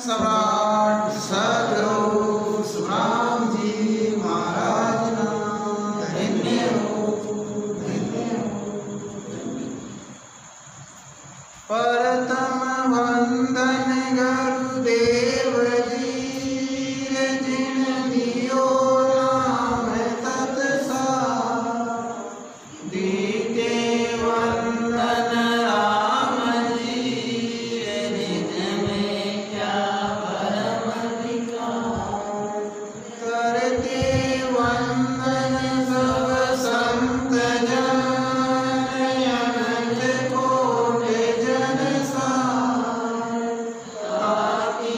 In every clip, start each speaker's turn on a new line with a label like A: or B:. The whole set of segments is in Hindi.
A: सम्राट सद्गुरु सुखराम जी महाराज ना धन्य हो, धन्य हो। प्रथम वंदन गुरुदेव जी जिन दियो नाम तत्सार, दीते वंदन राम जी निज में क्या परम विकार, करते वंदन सब संत जन अनंत कोटि जन सार, ताकि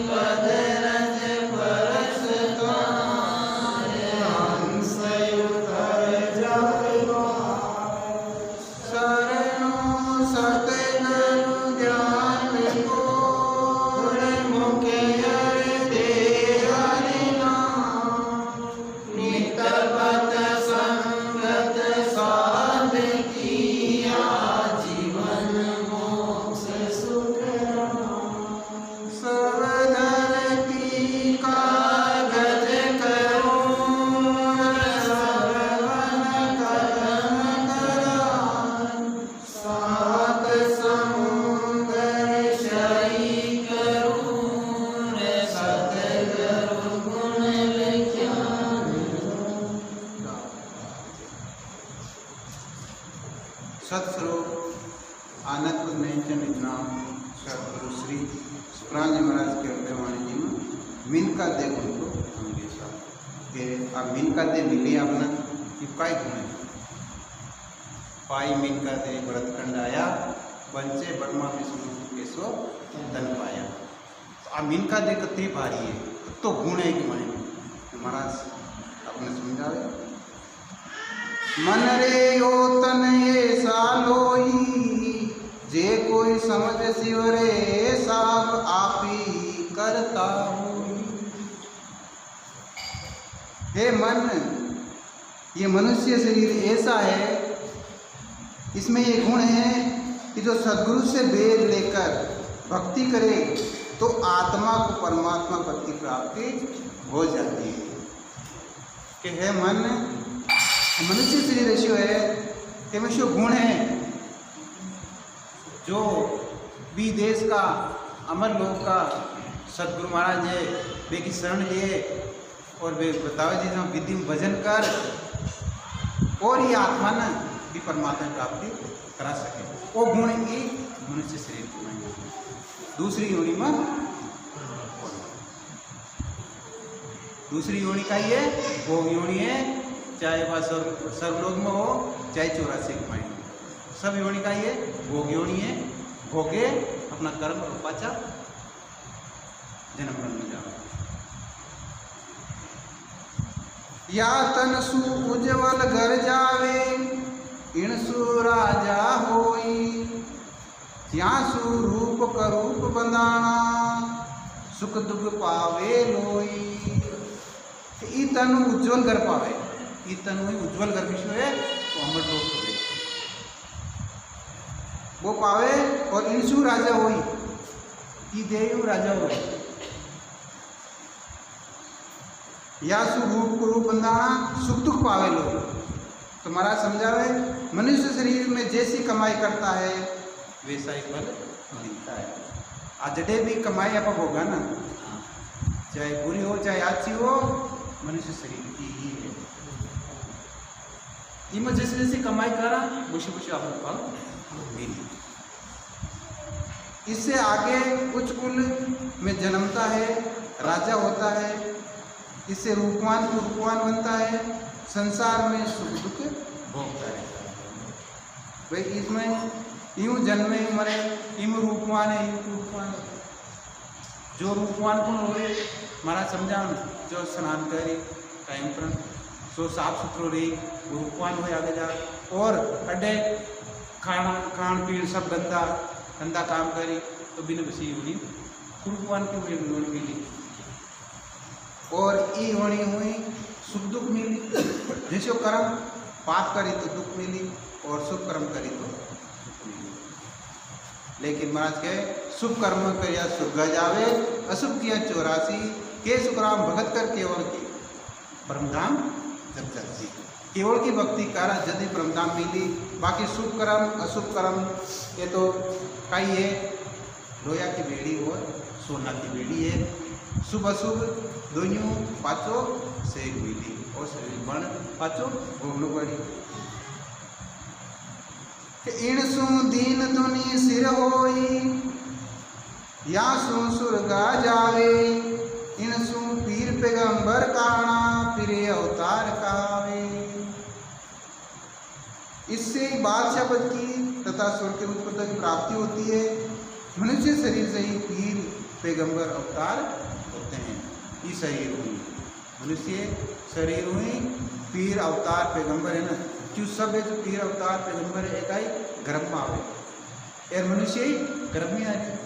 A: पद रज परस तार, हंस उतर जाए शरणों सतगुरु ज्ञान पूर मुखे दे हरि नाम, नित पथ संगत साध किया जीवन मोक्ष सुख राम, सब धरती कागज करूं सब वन कलम करान, सात समुद्र शयी करूं सतगुरु गुण लिख्यान। सतस्वरूप आनंदपुर मेंशन नाम सतगुरु श्री सुखराम जी महाराज के अभ्यवाणी जी में मिनका दे गुरु को हमेशा के आ मिनका दे मिली आपने कि काय गुण पाई मिनका दे भरतखंड आया पंचे बर्मा विष्णु केसो धन पाया। तो आ मिनका दे कतरी भारी है तो गुण है कि माने महाराज आपने समझावे। मन रे यो तन ये सालोई जे कोई समझ शिवरे सब आपी करता होई। हे मन, ये मनुष्य शरीर ऐसा है, इसमें ये गुण है कि जो सद्गुरु से वेद लेकर भक्ति करे तो आत्मा को परमात्मा पद की प्राप्ति हो जाती है। कि हे मन, मनुष्य शरीर ऐसा है कि में जो गुण है जो विदेश का अमर लोक का सदगुरु महाराज है वे की शरण लिए और वे बतावे जी हम विधि में भजन कर और ये आत्मा न भी परमात्मा प्राप्ति करा सके, वो गुण ही मनुष्य शरीर की मांग। दूसरी योनि में दूसरी योनि का ये भोग योनि है, चाहे वह सर्वलोक में हो चाहे 84 की मांग, सब योनि का ये भोग योनि है। भोगे अपना कर्म और पाचा जन्म मरण में जाओ। या तन सु उज्जवल घर जावे इन सु राजा होई, या सु रूप करूप बंदाना सुख दुख पावे लोई। ई तनु उज्जवल घर पावे, ई तनु उज्जवल घर विश्व है तो अमर लोक हो वो पावे और इंसु राजा होई, ई देव राजा होई। या सु रूप को रूप बंदाना सुख दुख पावे लोग। तो महाराज समझावे मनुष्य शरीर में जैसी कमाई करता है वैसा ही फल मिलता है। आज जडे भी कमाई आप होगा ना, चाहे बुरी हो चाहे अच्छी हो, मनुष्य शरीर की ही है। इनमें जैसे जैसे कमाई करा वैसे वैसे आपको फल मिली। इससे आगे उच्च कुल में जन्मता है, राजा होता है, इससे रूपवान को रूपवान बनता है, संसार में सुख दुख भोगता है। भाई इसमें यूं जन्मे मरे, यूं रूपवान है यूं रूपवान। जो रूपवान कौन हो महाराज समझा, जो स्नान करे टाइम पर सो साफ सुथरो रही वो रूपवान हो आगे जा। और अड्डे खान पीन सब गंदा काम करी तो बिना बसी होनी रूपवान को मिली। और ई होनी हुई सुख दुख मिली। जैसे कर्म पाप करी तो दुख मिली और शुभ कर्म करी तो सुख मिली। लेकिन महाराज कहे शुभ कर्म करिया स्वर्ग जावे, अशुभ किया 84 के सुखराम भगत कर केवल की परमधाम जब जाती। केवल की भक्ति कारण यदि परमधाम मिली, बाकी शुभ कर्म अशुभ कर्म ये तो कई है, लोया की बेड़ी और सोना की बेड़ी है। शुभ अशुभ दोनों पाचो से मिली और शरीर बण पाचो भोगनो पड़ी। इणसु दीन दुनी सिर होई, यासु सुरगा जावे, इणसु पीर पैगंबर काना फिरे अवतार कहावे। इससे बादशाह पद की तथा स्वर्ग के उत्पत्ति की प्राप्ति होती है। मनुष्य शरीर से ही पीर पैगंबर अवतार होते हैं। ये शरीर हुई मनुष्य शरीर हुई पीर अवतार पैगंबर है ना, क्यों सब है जो पीर अवतार पैगंबर है, एक आई गर्भ में आवे यार मनुष्य ही गर्भ में आ जाए,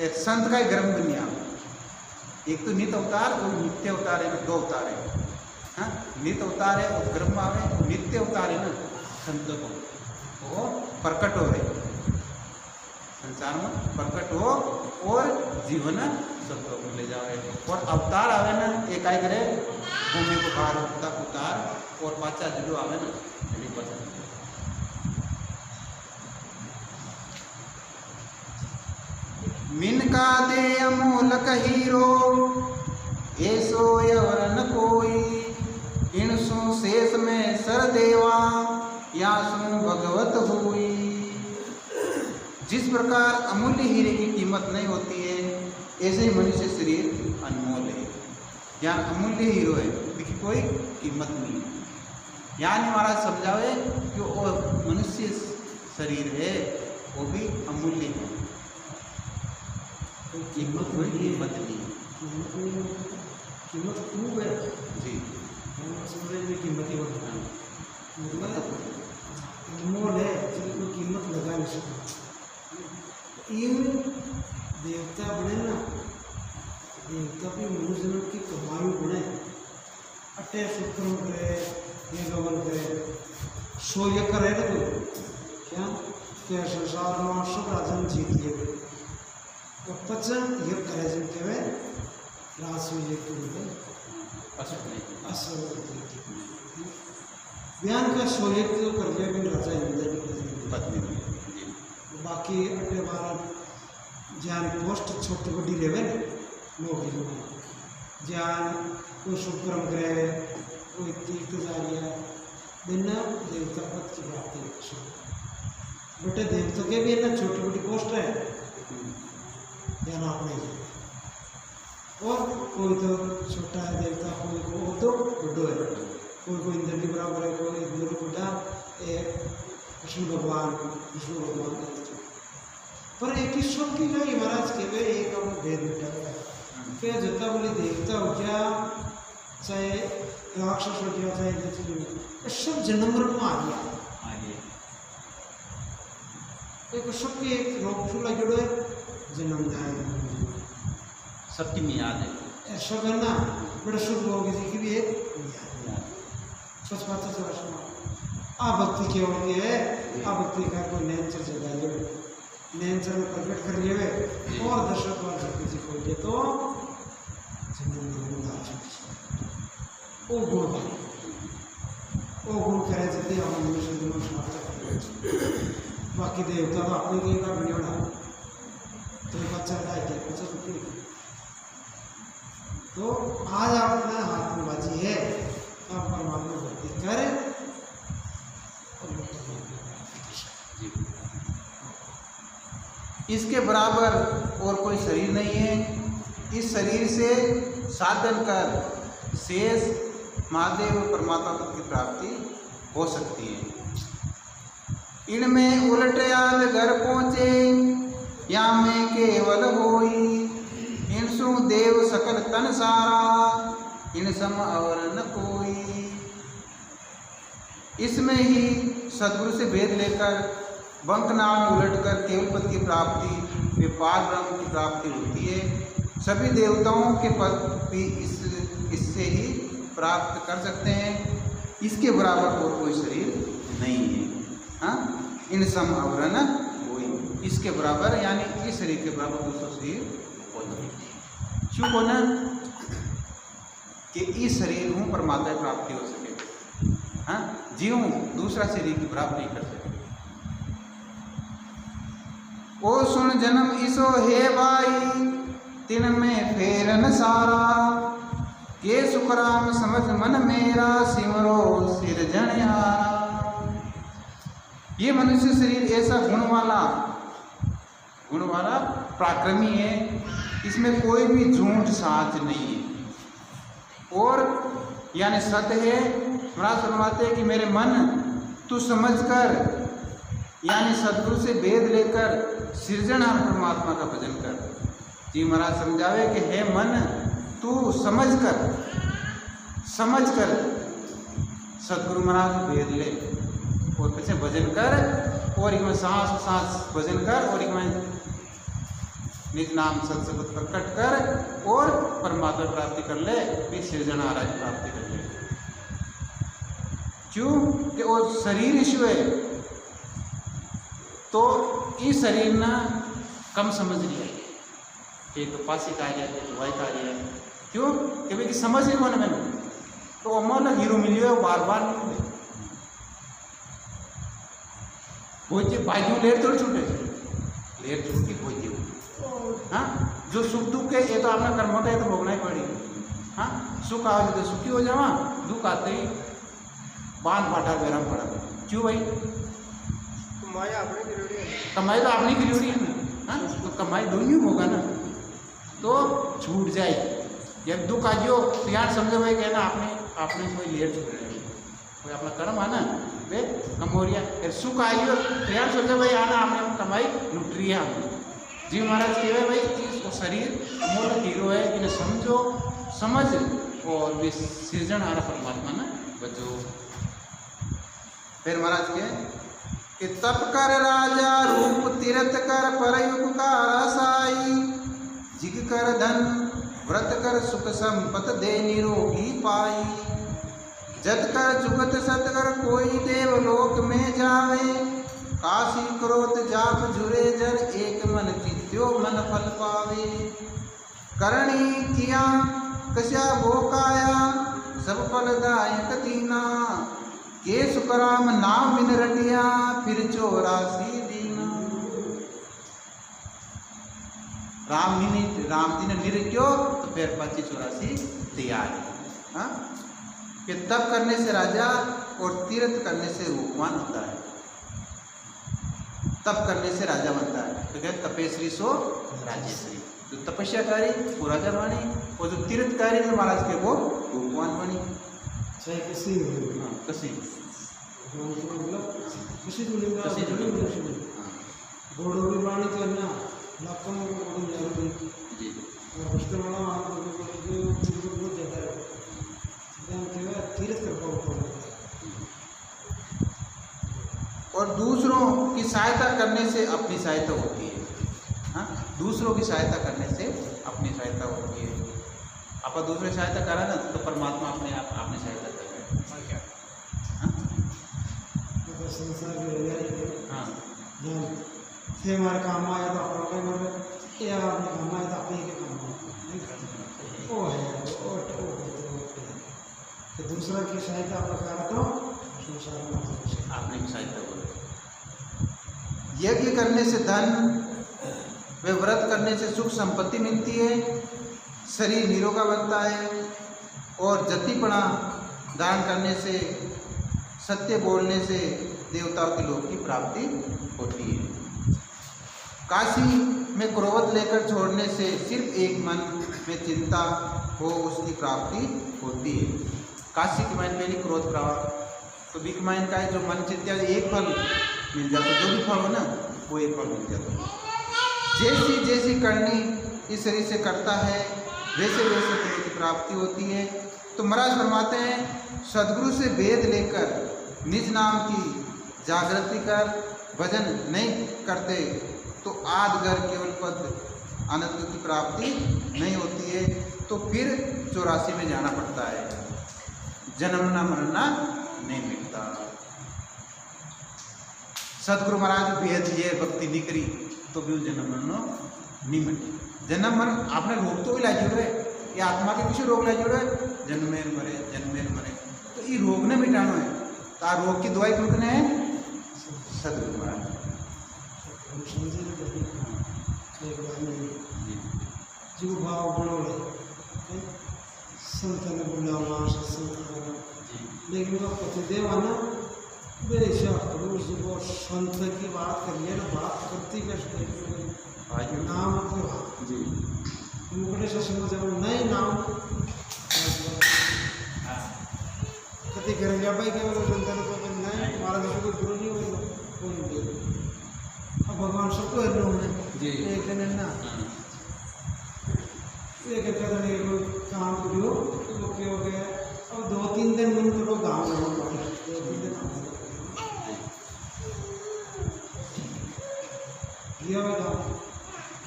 A: एक संत का ही गर्भ में नहीं आवे। एक तो नित्य अवतार और नित्य अवतार है ना, दो अवतार है। हाँ, नित्य अवतार है और गर्भ में आवे, और नित्य अवतार है ना संत को वो प्रकट हो रहे संसार में प्रकट हो और जीवन सबको ले जावे। और अवतार आवे ना एक आई करे भूमि को पार उतार और पाचा जुड़ो आवे ना मिनका दे अमोलक हीरो, ऐसो यवरन कोई, इनसु शेष में सर देवा, यासु भगवत हुई। जिस प्रकार अमूल्य हीरे की कीमत नहीं होती है, ऐसे ही मनुष्य शरीर अनमोल है। यहाँ अमूल्य हीरो है, इसकी कोई कीमत नहीं है। यहाँ महाराज समझावे कि वो मनुष्य शरीर है वो भी अमूल्य है, कीमत नहीं
B: कीमत खूब है
A: जी।
B: कीमत ही अनमोल है, जिसकी कोई कीमत लगा नहीं सकती। इन देवता बने ना, देवता भी मनुष्य जन्म की कमाई बने, अटे शुक्रम करे ये गमन करे सो ये करे ना कोई क्या क्या संसार में सब राजन जीत लिए और पचन ये करे जन के वे रास में ये तो असल बयान का सोये तो कर लिया भी राजा इंद्र की पत्नी। बाकी अटे बार जान पोस्ट छोटी बड़ी लेवे नौकरी में जान कोई शुक्रम करे कोई तीर्थ जा रहा बिना देवता पद की प्राप्ति। बेटे देवता के भी ना छोटी बड़ी पोस्ट है ध्यान आपने, और कोई तो छोटा है देवता, कोई को तो बड़ो है, कोई इंद्र के बराबर है, कोई इंद्र बड़ा कृष्ण भगवान पर एक ईश्वर की जो महाराज के वे एक भेद बैठा क्या जता बोले देवता हो गया चाहे राक्षस हो गया चाहे सब जन्म में आ गया। एक सबके एक रोग फूला जुड़ो है जन्म जाए
A: सबकी मियाद है
B: सब है ना, बड़े शुभ लोग की भी एक सच बात है। आ भक्ति के होती है, आ भक्ति का कोई नेचर जगा ले नेचर में प्रकट कर लिए और दर्शक और शक्ति जी खोल के तो ओ गुण करे जते हम मनुष्य दिनों समाप्त बाकी देवता तो अपने की का वीडियो बना तो बच्चा डाल के बच्चा तो आज अपना हाथ में बाजी है, आप परमात्मा भक्ति करें।
A: इसके बराबर और कोई शरीर नहीं है। इस शरीर से साधन कर शेष महादेव और परमात्मा पद की प्राप्ति हो सकती है। इनमें उलटयाल घर पहुँचे या में केवल होई, इनसु देव सकल तन सारा, इन सम और न कोई। इसमें ही सदगुरु से भेद लेकर बंक नाम उलटकर केवल पद की प्राप्ति वे पार ब्रह्म की प्राप्ति होती है। सभी देवताओं के पद भी इससे ही प्राप्त कर सकते हैं। इसके बराबर और कोई शरीर नहीं है। हाँ, इन सम और न कोई। इसके बराबर यानी इस शरीर के बराबर दूसरा शरीर होना क्यों होना कि इस शरीर हूँ परमात्मा की प्राप्ति हो सके। हाँ जीव दूसरा शरीर की प्राप्ति नहीं कर सके। ओ सुन जन्म इसो हे भाई तिन में फेरन सारा के सुखराम समझ मन मेरा सिमरो सिरजनहारा। ये मनुष्य शरीर ऐसा गुण वाला पराक्रमी है, इसमें कोई भी झूठ साच नहीं है और यानी सत्य है। महाराज फरमाते हैं कि मेरे मन तू समझकर यानी सदगुरु से वेद लेकर सृजनहार परमात्मा का भजन कर। जी महाराज समझावे कि हे मन तू समझकर सदगुरु महाराज वेद ले और पीछे भजन कर और एक में सांस भजन कर और एक में निज नाम सत्संग प्रकट कर और परमात्मा प्राप्ति कर ले, फिर सृजनहार की प्राप्ति कर ले। क्यों कि वो शरीर ईश्वर है तो इस शरीर ना कम समझ लिया एक तो पासी कार्य है एक वही कार्य है। क्यों कि भाई समझ नहीं होने मैंने तो अमोल हीरो मिलियो बार बार नहीं मिले भोज्य भाइयों लेर थोड़ी छूटे लेर छूट की भोज्य। हाँ जो सुख दुख है ये तो आपने कर्म होता है तो भोगना ही पड़ेगा। हाँ सुख आओ तो सुखी हो जावा, दुख आते ही बांध फाटा बेराम पड़ा। क्यों भाई कमाई तो आपने की जरूरी है ना। हाँ तो कमाई दोनों होगा ना तो छूट जाए। जब दुख आ जाओ तो यार समझो भाई कहना आपने कोई लेट छूट रही कोई अपना कर्म आना वे कम हो रहा फिर सुख आइयो तो यार समझो भाई आना आपने कमाई लुट रही है हमने। जी महाराज कहे भाई इस शरीर अमूल हीरो है इन्हें समझो समझ और वे सृजनहार परमात्मा ना बचो। फिर महाराज के कि तप कर राजा रूप तीर्थ कर परयुग का रसाई जिग कर धन व्रत कर सुख संपत दे निरोगी पाई जत कर जुगत सत कर कोई देवलोक में जावे काशी क्रोध जाप जुरे जर एक मन चित्यो मन फल पावे करणी किया कश्या भोकाया सब फलदायक दीना के सुखराम नाम बिन रटिया फिर 84 दीना। राम जी ने निरट्यो तो फिर 84 तैयार। हाँ कि तप करने से राजा और तीर्थ करने से रूपवान होता है। तप करने से राजा बनता है तो कहते तपेश्वरी सो राजेश्वरी। जो तपस्याकारी वो राजा बनी और जो तीर्थकारी जो महाराज के वो रूपवान बनी।
B: चाहे किसी
A: हाँ कसी
B: घोड़ों की वाणी करना लाखों में घोड़ों जारी
A: जी
B: और उसके वाला बहुत ज़्यादा है तीर्थ कर
A: और दूसरों की सहायता करने से अपनी सहायता होती है। हाँ दूसरों की सहायता करने से अपनी सहायता होती है। आप दूसरे सहायता करा ना तो परमात्मा अपने आप आपने सहायता कर रहे हैं।
B: संसार
A: हाँ
B: थे हमारे काम आया तो अपना कोई मर या आपने काम आया तो अपने के काम वो है तो दूसरा की सहायता आप करा तो संसार में
A: आपने की सहायता करो। यज्ञ करने से धन व व्रत करने से सुख संपत्ति मिलती है, शरीर निरोगा बनता है और जतिपना दान करने से सत्य बोलने से देवताओं के लोक की प्राप्ति होती है। काशी में क्रोध लेकर छोड़ने से सिर्फ एक मन में चिंता हो उसकी प्राप्ति होती है। काशी की माइन पहली क्रोध प्राप्त तो बिक माइन का है जो मन चिंता एक फल मिल जाता जो भी फल हो ना वो एक फल मिल जाता। जैसी जैसी करनी इस शरीर से करता है वैसे वैसे फलों की प्राप्ति होती है। तो महाराज फरमाते हैं सदगुरु से वेद लेकर निज नाम की जागृति कर भजन नहीं करते तो आदगर केवल पद आनंद की प्राप्ति नहीं होती है। तो फिर 84 में जाना पड़ता है, जन्मना मरना नहीं मिलता। सदगुरु महाराज बेहद ये भक्ति निकरी तो भी जन्म मरण नहीं मटे। जन्म मरण आपने रोग तो इलाज जोड़ो है, ये आत्मा के किसी रोग इलाज जोड़ो है, जन्मेर मरे। तो ये रोग ने मिटानो है, तो आ रोग की दवाई टूटने है सदगुरु महाराज।
B: जीव भाव बनोले संतन बुलावा सत्संग, लेकिन वो पतिदेव आना बेशक रोज वो संत की बात करिए ना, बात करती कैसे नाम जी मुकटेश सिंह जब नहीं नाम कति कर गया भाई के वो संतन को नहीं महाराज को गुरु नहीं हो कोई। अब भगवान सबको है एक दिन ना एक कहते काम करो तो क्या हो गया। अब 2-3 दिन में तो लोग गाँव में 2-3 दिन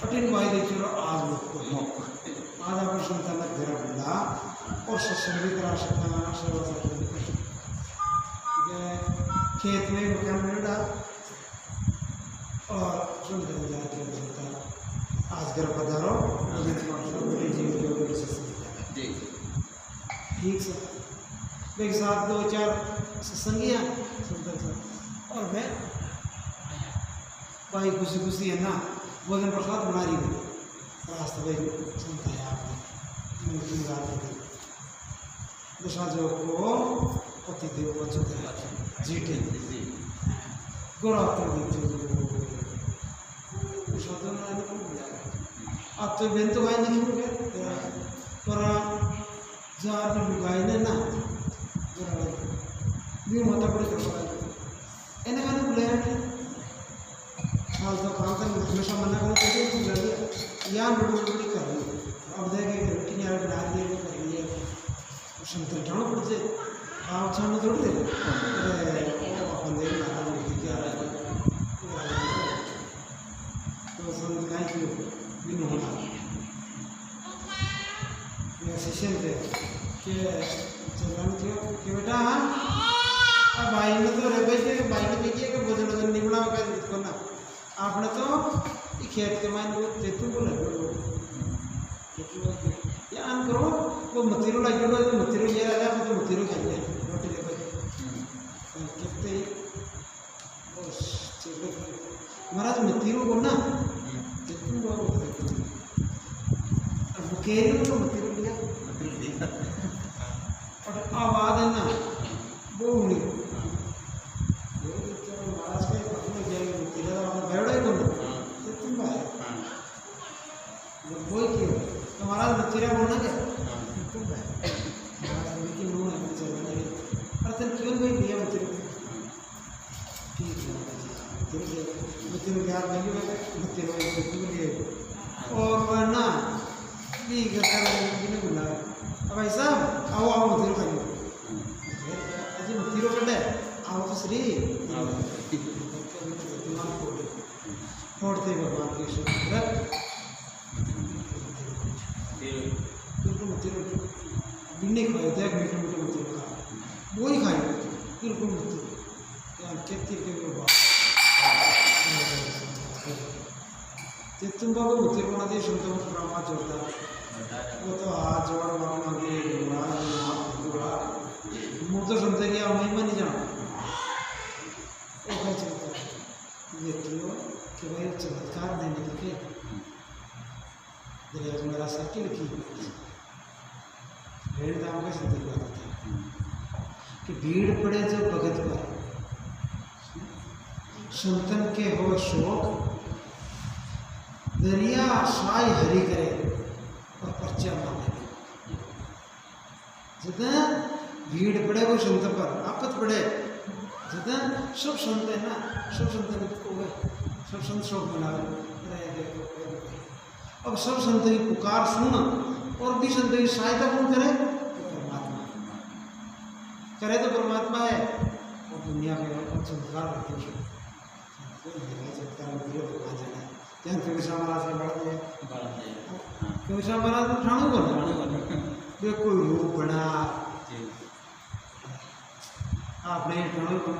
B: कठिन भाई देखिए आज लोग को आज आप संतान घेरा बंदा और सत्संगी करा सकता सेवा खेत में मकान मिला और सुंदर जाके बोलता आज घर पधारो ठीक सर एक साथ 2-4 सत्संगियाँ सुंदर सर और मैं भाई खुशी है ना भोजन प्रसाद बना रही है रास्ते भाई सुनता है आपने दशा जो को पति देव बच्चों के जीटे गोड़ा अब तो बेन तो भाई नहीं हो गया पर जार में लुगाई ने ना भी मोटा बड़ी करवाई इन्हें मैंने बुलाया हाल तो काम कर हमेशा मना करो तो जल्दी या बड़ी कर ली अब देखे रोटी नहीं बना दिए कर लिए संतर जानो पड़ से आप छान तोड़ दे अपन दे ना क्या तो संत काय की भी नहीं होना ये शिष्य थे कि चलन कि बेटा अब भाई ने तो रे भाई ने देखिए कि भोजन नहीं बनाओ का इसको ना आपने तो खेत के मायने वो तेतु को लगो या आन करो वो मतीरो लगे लो तो मतीरो ये आ जाए तो मतीरो खाइए रोटी ले कितने महाराज मतीरो को ना तेतु को अब केरी को मतीरो लिया और आवाज है ना वो नहीं महाराज का कोई क्यों तो महाराज तेरा बोलना क्या लेकिन वो अरे क्यों भाई दिया मत ठीक है यार नहीं और वरना भी बुला अब ऐसा आओ आओ मत खाइए अजी मत कटे आओ तो श्री छोड़ते भगवान के शुक्र बिन्ने खाए थे मीठे मत खा वो ही खाए बिल्कुल मत खेती के तुम बाबू मत बना दिए सुनते हो ब्रह्मा जोड़ता वो तो हाथ जोड़ मांगे मुँह तो सुनते कि आप महिमा नहीं जाना वो क्या चलता है ये क्यों कि भाई चमत्कार देने के लिए मेरा साइकिल की भेड़ दाम का संदेश आता था कि भीड़ पड़े जो भगत पर संतन के हो शोक दरिया साई हरी करे और पर्चा माने जितना भीड़ पड़े वो संत पर आपत पड़े जितना सब संत है ना सब संत को गए सब संत शोक बनावे अब सब संत की पुकार सुन और भी संत की सहायता कौन करे परमात्मा करे तो परमात्मा है और दुनिया में संस्कार रखते हैं महाराज के बढ़ते कविशा महाराज तो ठाणु को कोई रूप बना आपने ठाणु को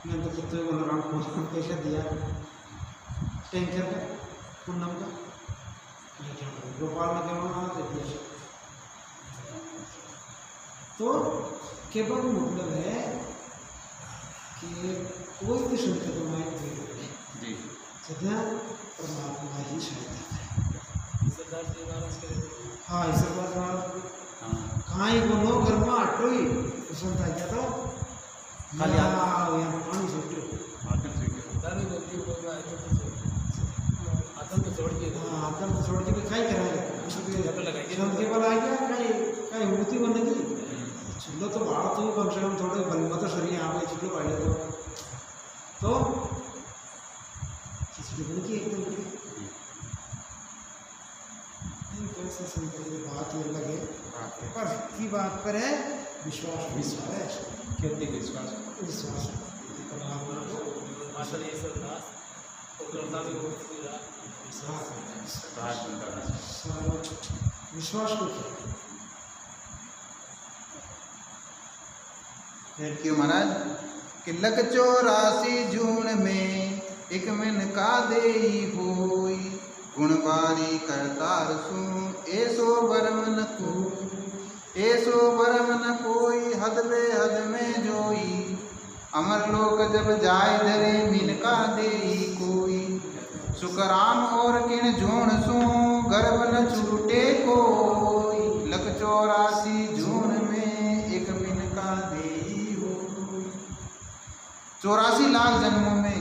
B: मैं तो पुत्र को कैसे दिया टैंकर का पूनम का गोपाल में केवल तो केवल मतलब है कि कोई भी संकट में
A: जी
B: सदा परमात्मा ही सहायता है।
C: सरदार जी महाराज के
B: हाँ सरदार महाराज
A: हाँ
B: कहाँ ही बोलो घर में हटो ही सुनता क्या तो
A: खाली
B: यहाँ पानी छूटो
A: आकर से क्या
C: दारू बोलती है कोई बात तो आतंक तो छोड़ के
B: हाँ आतंक तो छोड़ के भी खाई कराएगा
C: जब लगाएंगे
B: शब्द के बल आ गया कहीं मूर्ति बनेगी चुल्लो तो बाहर तो कम से कम थोड़े बनवा तो शरीर यहाँ पे चुल्लो पहले तो खिचड़ी बन की एकदम कैसे संकल्प की बात ये लगे पर की बात पर है विश्वास है
A: खेती विश्वास
B: विश्वास परमात्मा को
C: माशा ये सब दास और करना भी बहुत सुविधा
B: सारा विश्वास को
A: क्यों महाराज कि लग 84 जून में एक मन का देई होई गुणबारी करतार सु ऐसो बरम न को ऐसो बरम न कोई हद बेहद में जोई अमर लोक जब जाय धरे मिन का देई कोई सुकराम और किन जोण सु गर्भ न छूटे कोई लग 84 जून में एक मिन का देई होई 84 लाख जन्मों में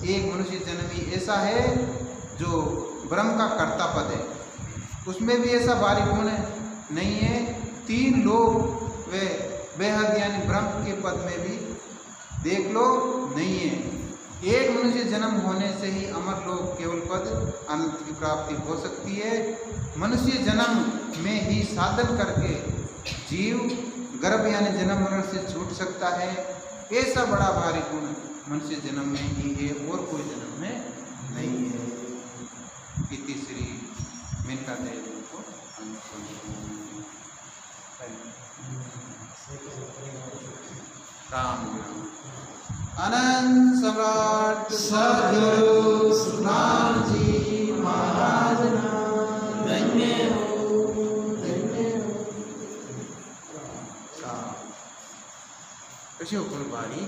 A: एक मनुष्य जन्म ही ऐसा है जो ब्रह्म का कर्ता पद है। उसमें भी ऐसा भारी गुण नहीं है। 3 लोग वे बेहद यानी ब्रह्म के पद में भी देख लो नहीं है। एक मनुष्य जन्म होने से ही अमर लोक केवल पद अनंत की प्राप्ति हो सकती है। मनुष्य जन्म में ही साधन करके जीव गर्भ यानी जन्म मरण से छूट सकता है। ऐसा बड़ा भारी गुण मनुष्य जन्म में ही है और कोई जन्म में नहीं है। इति श्री मेनका देवी को राम अनंत सम्राट सद्गुरु सुखराम जी महाराज धन्य हो कशी हो कोई बारी